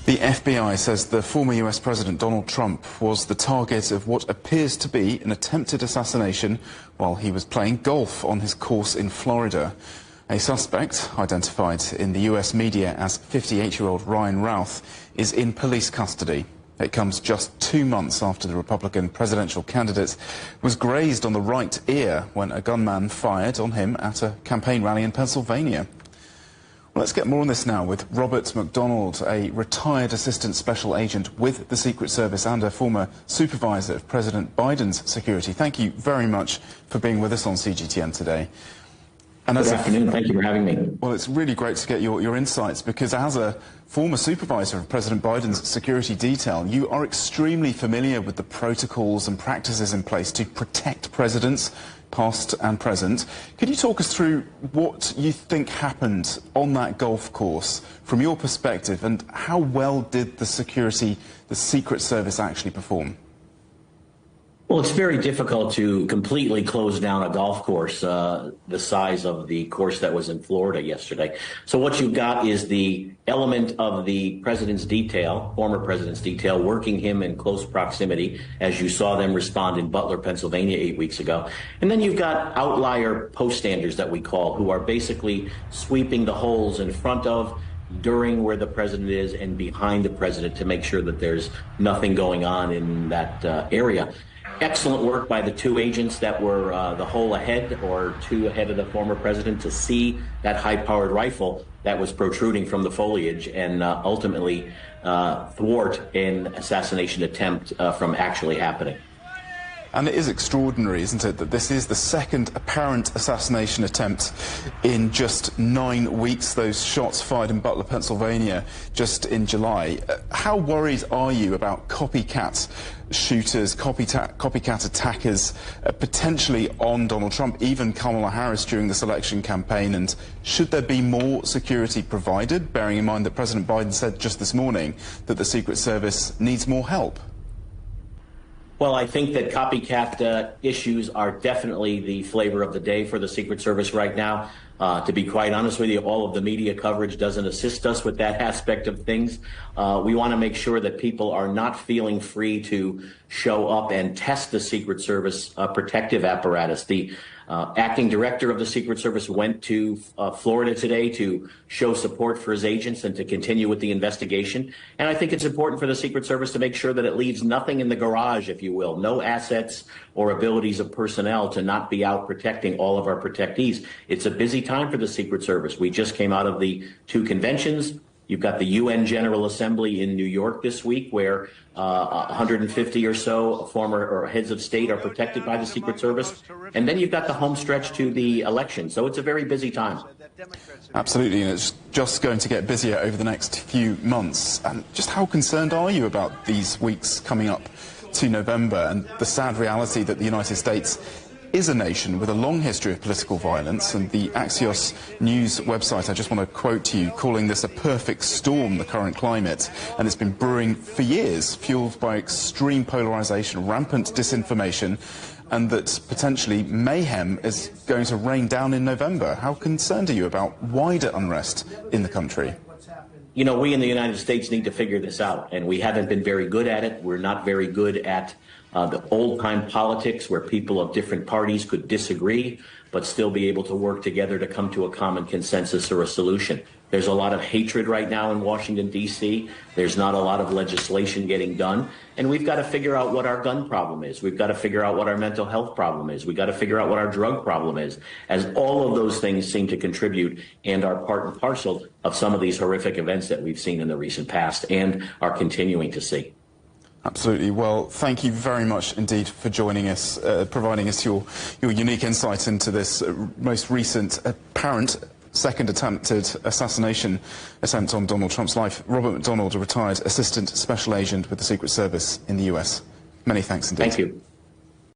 The FBI says the former US President Donald Trump was the target of what appears to be an attempted assassination while he was playing golf on his course in Florida. A suspect, identified in the US media as 58-year-old Ryan Routh, is in police custody. It comes just 2 months after the Republican presidential candidate was grazed on the right ear when a gunman fired on him at a campaign rally in Pennsylvania. Well, let's get more on this now with Robert McDonald, a retired assistant special agent with the Secret Service and a former supervisor of President Biden's security. Thank you very much for being with us on CGTN today. And Good afternoon. Thank you for having me. Well, it's really great to get your insights, because as a former supervisor of President Biden's security detail, you are extremely familiar with the protocols and practices in place to protect presidents, past and present. Could you talk us through what you think happened on that golf course from your perspective, and how well did the Secret Service actually perform? Well, it's very difficult to completely close down a golf course the size of the course that was in Florida yesterday. So what you've got is the element of the president's detail, former president's detail, working him in close proximity, as you saw them respond in Butler, Pennsylvania 8 weeks ago. And then you've got outlier poststanders that we call, who are basically sweeping the holes in front of, during where the president is, and behind the president to make sure that there's nothing going on in that area. Excellent work by the two agents that were the hole ahead, or two ahead of the former president, to see that high-powered rifle that was protruding from the foliage and ultimately thwart an assassination attempt from actually happening. And it is extraordinary, isn't it, that this is the second apparent assassination attempt in just 9 weeks, those shots fired in Butler, Pennsylvania, just in July. How worried are you about copycat shooters, copycat attackers, potentially on Donald Trump, even Kamala Harris during this election campaign? And should there be more security provided, bearing in mind that President Biden said just this morning that the Secret Service needs more help? Well, I think that copycat issues are definitely the flavor of the day for the Secret Service right now. To be quite honest with you, all of the media coverage doesn't assist us with that aspect of things. We want to make sure that people are not feeling free to show up and test the Secret Service protective apparatus. The acting director of the Secret Service went to Florida today to show support for his agents and to continue with the investigation. And I think it's important for the Secret Service to make sure that it leaves nothing in the garage, if you will, no assets or abilities of personnel to not be out protecting all of our protectees. It's a busy time for the Secret Service. We just came out of the 2 conventions. You've got the UN General Assembly in New York this week, where 150 or so former or heads of state are protected by the Secret Service. And then you've got the home stretch to the election. So it's a very busy time. Absolutely, and it's just going to get busier over the next few months. And just how concerned are you about these weeks coming up to November, and the sad reality that the United States is a nation with a long history of political violence? And the Axios News website, I just want to quote to you, calling this a perfect storm, the current climate, and it's been brewing for years, fueled by extreme polarization, rampant disinformation, and that potentially mayhem is going to rain down in November. How concerned are you about wider unrest in the country? You know, we in the United States need to figure this out, and we haven't been very good at it. We're not very good at the old-time politics where people of different parties could disagree but still be able to work together to come to a common consensus or a solution. There's a lot of hatred right now in Washington, D.C. There's not a lot of legislation getting done. And we've got to figure out what our gun problem is. We've got to figure out what our mental health problem is. We've got to figure out what our drug problem is, as all of those things seem to contribute and are part and parcel of some of these horrific events that we've seen in the recent past and are continuing to see. Absolutely. Well, thank you very much indeed for joining us, providing us your unique insight into this most recent apparent second attempted assassination attempt on Donald Trump's life. Robert McDonald, a retired assistant special agent with the Secret Service in the US. Many thanks indeed. Thank you.